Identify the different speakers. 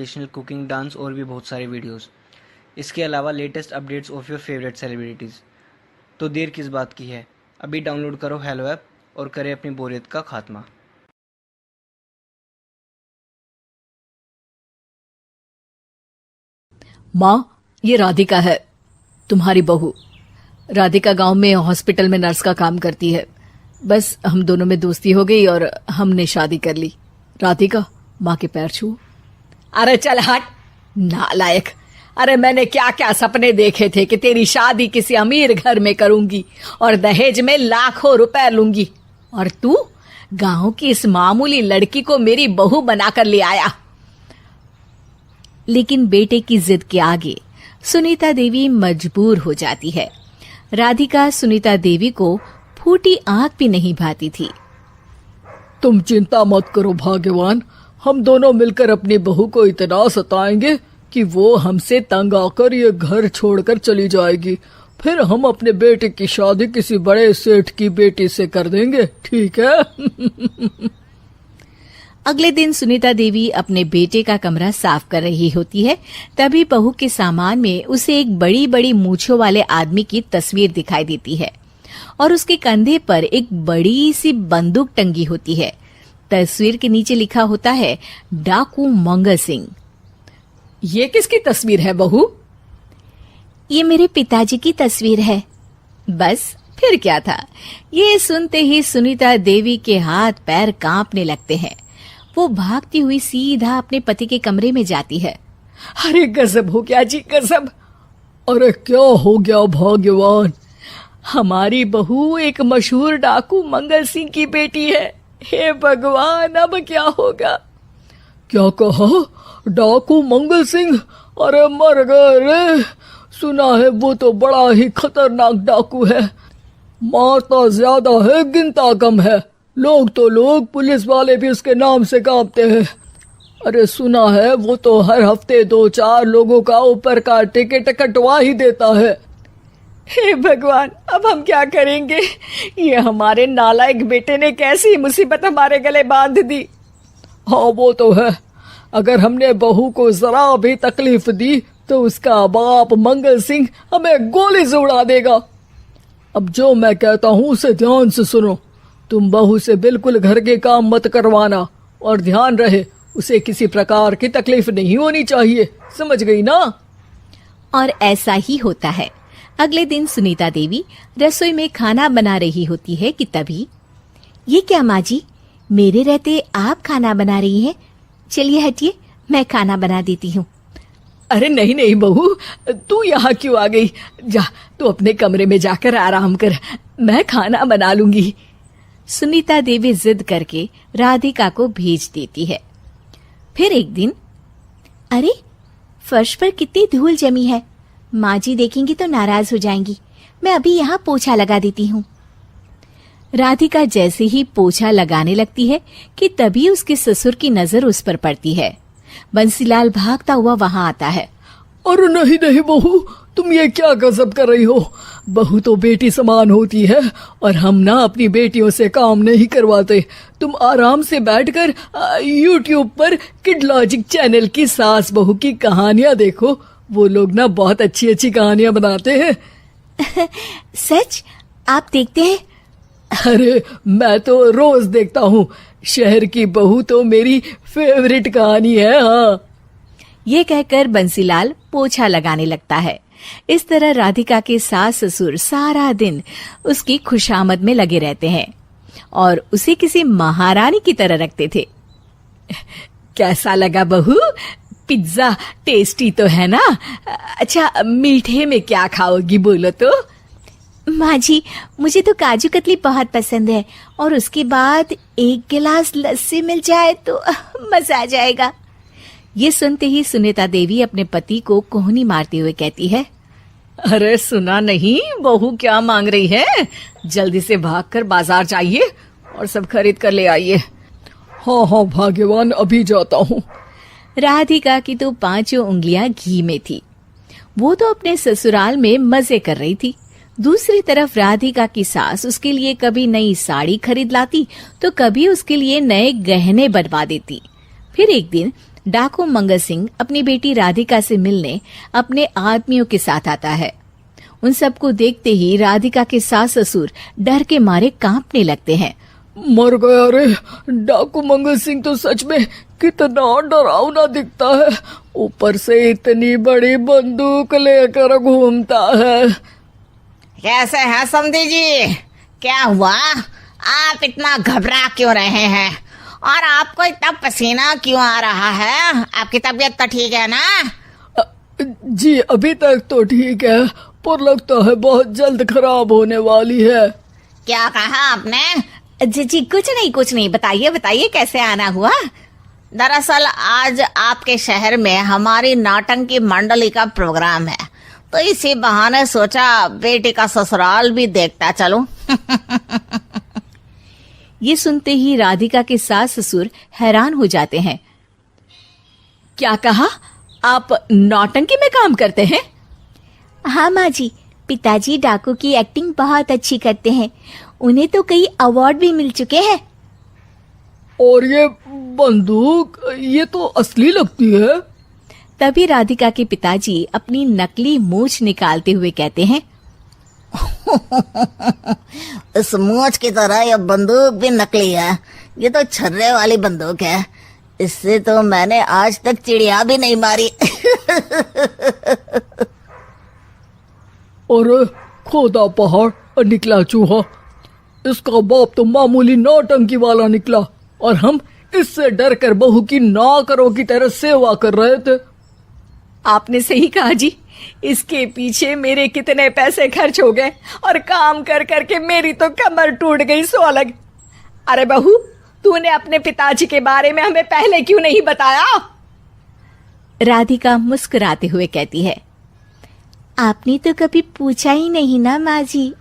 Speaker 1: Educational, cooking, dance और भी बहुत सारे वीडियोस। इसके अलावा latest updates of your favourite celebrities. तो देर किस बात की है, अभी डाउनलोड करो हेलो ऐप और करें अपनी बोरियत का खात्मा।
Speaker 2: माँ, ये राधिका है, तुम्हारी बहू। राधिका गांव में हॉस्पिटल में नर्स का काम करती है। बस हम दोनों में दोस्ती हो गई और हमने शादी कर ली। राधिका, माँ के पैर छू। अरे चल हट, नालायक। अरे मैंने क्या क्या सपने देखे थे कि तेरी शादी किसी अमीर घर में करूंगी और दहेज में लाखों रुपए लूंगी, और तू गांव की इस मामूली लड़की को मेरी बहू बनाकर ले आया। लेकिन बेटे की जिद के आगे सुनीता देवी मजबूर हो जाती है। राधिका सुनीता देवी को फूटी आंख भी नहीं भाती थी।
Speaker 3: तुम चिंता मत करो भाग्यवान, हम दोनों मिलकर अपनी बहू को इतना सताएंगे कि वो हमसे तंग आकर ये घर छोड़कर चली जाएगी। फिर हम अपने बेटे की शादी किसी बड़े सेठ की बेटी से कर देंगे, ठीक है?
Speaker 2: अगले दिन सुनीता देवी अपने बेटे का कमरा साफ कर रही होती है। तभी बहू के सामान में उसे एक बड़ी बड़ी मूंछों वाले आदमी की तस्वीर दिखाई देती है और उसके कंधे पर एक बड़ी सी बंदूक टंगी होती है। तस्वीर के नीचे लिखा होता है डाकू मंगल सिंह।
Speaker 3: ये किसकी तस्वीर है बहू?
Speaker 2: ये मेरे पिताजी की तस्वीर है। बस फिर क्या था, ये सुनते ही सुनीता देवी के हाथ पैर कांपने लगते हैं। वो भागती हुई सीधा अपने पति के कमरे में जाती है।
Speaker 3: अरे गजब हो गया जी, गजब। अरे क्या हो गया भाग्यवान?
Speaker 2: हमारी बहू एक मशहूर डाकू मंगल सिंह की बेटी है। हे भगवान, अब क्या होगा?
Speaker 3: क्या कहा? डाकू मंगल सिंह? अरे मर गए रे। सुना है वो तो बड़ा ही खतरनाक डाकू है, मारता ज्यादा है गिनता कम है। लोग पुलिस वाले भी उसके नाम से कांपते हैं। अरे सुना है वो तो हर हफ्ते 2-4 लोगों का ऊपर का टिकट कटवा ही देता है।
Speaker 2: हे भगवान, अब हम क्या करेंगे? ये हमारे नालायक बेटे ने कैसी मुसीबत हमारे गले बांध दी।
Speaker 3: हाँ वो तो है, अगर हमने बहू को जरा भी तकलीफ दी तो उसका बाप मंगल सिंह हमें गोली से उड़ा देगा। अब जो मैं कहता हूँ उसे ध्यान से सुनो। तुम बहू से बिल्कुल घर के काम मत करवाना, और ध्यान रहे उसे किसी प्रकार की तकलीफ नहीं होनी चाहिए, समझ गई ना?
Speaker 2: और ऐसा ही होता है। अगले दिन सुनीता देवी रसोई में खाना बना रही होती है कि तभी, ये क्या माँ जी, मेरे रहते आप खाना बना रही हैं? चलिए हटिए, मैं खाना बना देती हूँ।
Speaker 3: अरे नहीं नहीं बहू, तू यहाँ क्यों आ गई? जा तू अपने कमरे में जाकर आराम कर, मैं खाना बना लूंगी।
Speaker 2: सुनीता देवी जिद करके राधिका को भेज देती है। फिर एक दिन, अरे फर्श पर कितनी धूल जमी है, माँ जी देखेंगी तो नाराज हो जाएंगी, मैं अभी यहाँ पोछा लगा देती हूँ। राधिका जैसे ही पोछा लगाने लगती है कि तभी उसके ससुर की नजर उस पर पड़ती है। बंसीलाल भागता हुआ वहां आता है।
Speaker 3: अरे नहीं नहीं बहू, तुम ये क्या गजब कर रही हो? बहू तो बेटी समान होती है और हम ना अपनी बेटियों से काम नहीं करवाते। तुम आराम से बैठकर YouTube पर किड लॉजिक चैनल की सास बहू की कहानियां देखो। वो लोग ना बहुत अच्छी अच्छी कहानियां बनाते हैं।
Speaker 2: सच? आप देखते हैं?
Speaker 3: अरे मैं तो रोज देखता हूँ। शहर की बहू तो मेरी फेवरेट कहानी है। हाँ,
Speaker 2: ये कहकर बंसीलाल पोछा लगाने लगता है। इस तरह राधिका के सास ससुर सारा दिन उसकी खुशामद में लगे रहते हैं और उसे किसी महारानी की तरह रखते थे। कैसा लगा बहू? पिज्जा टेस्टी तो है ना? अच्छा, मीठे में क्या खाओगी बोलो तो? माँ जी, मुझे तो काजू कतली बहुत पसंद है, और उसके बाद 1 गिलास लस्सी मिल जाए तो मजा आ जाएगा। ये सुनते ही सुनीता देवी अपने पति को कोहनी मारते हुए कहती है,
Speaker 3: अरे सुना नहीं बहू क्या मांग रही है? जल्दी से भागकर बाजार जाइए और सब खरीद कर ले आइए। हाँ हाँ भाग्यवान, अभी जाता हूँ।
Speaker 2: राधिका की तो 5 उंगलियां घी में थी। वो तो अपने ससुराल में मजे कर रही थी। दूसरी तरफ राधिका की सास उसके लिए कभी नई साड़ी खरीद लाती तो कभी उसके लिए नए गहने बनवा देती। फिर एक दिन डाकू मंगल सिंह अपनी बेटी राधिका से मिलने अपने आदमियों के साथ आता है। उन सबको देखते ही राधिका के सास ससुर डर के मारे कांपने लगते हैं।
Speaker 3: मर गया रे, डाकू मंगल सिंह तो सच में कितना डरावना दिखता है, ऊपर से इतनी बड़ी बंदूक लेकर घूमता है।
Speaker 4: कैसे हैं समधी जी? क्या हुआ? आप इतना घबरा क्यों रहे हैं? और आपको इतना पसीना क्यों आ रहा है? आपकी तबीयत तो ठीक है ना?
Speaker 3: जी अभी तक तो ठीक है, पर लगता है बहुत जल्द खराब होने वाली है।
Speaker 4: क्या कहा आपने?
Speaker 2: जी कुछ नहीं, बताइए कैसे आना हुआ?
Speaker 4: दरअसल आज आपके शहर में हमारी नाटंकी मंडली का प्रोग्राम है, तो इसी बहाने सोचा बेटी का ससुराल भी देखता चलूं।
Speaker 2: ये सुनते ही राधिका के सास ससुर हैरान हो जाते हैं। क्या कहा? आप नौटंकी में काम करते हैं? हाँ माँ जी, पिताजी डाकू की एक्टिंग बहुत अच्छी करते हैं, उन्हें तो कई अवार्ड भी मिल चुके हैं।
Speaker 3: और ये बंदूक, ये तो असली लगती है।
Speaker 2: तभी राधिका के पिताजी अपनी नकली मूंछ निकालते हुए कहते हैं,
Speaker 4: इस मूंछ की तरह यह बंदूक भी नकली है। ये तो छर्रे वाली बंदूक है, इससे तो मैंने आज तक चिड़िया भी नहीं मारी।
Speaker 3: और खोदा पहाड़ निकला चूहा, इसका बाप तो मामूली नौटंकी वाला निकला, और हम इससे डर कर बहू की नौकरों की तरह सेवा कर रहे थे।
Speaker 2: आपने सही कहा जी, इसके पीछे मेरे कितने पैसे खर्च हो गए, और काम कर करके मेरी तो कमर टूट गई सो अलग। अरे बहू, तूने अपने पिताजी के बारे में हमें पहले क्यों नहीं बताया? राधिका मुस्कुराते हुए कहती है, आपने तो कभी पूछा ही नहीं ना माँ जी।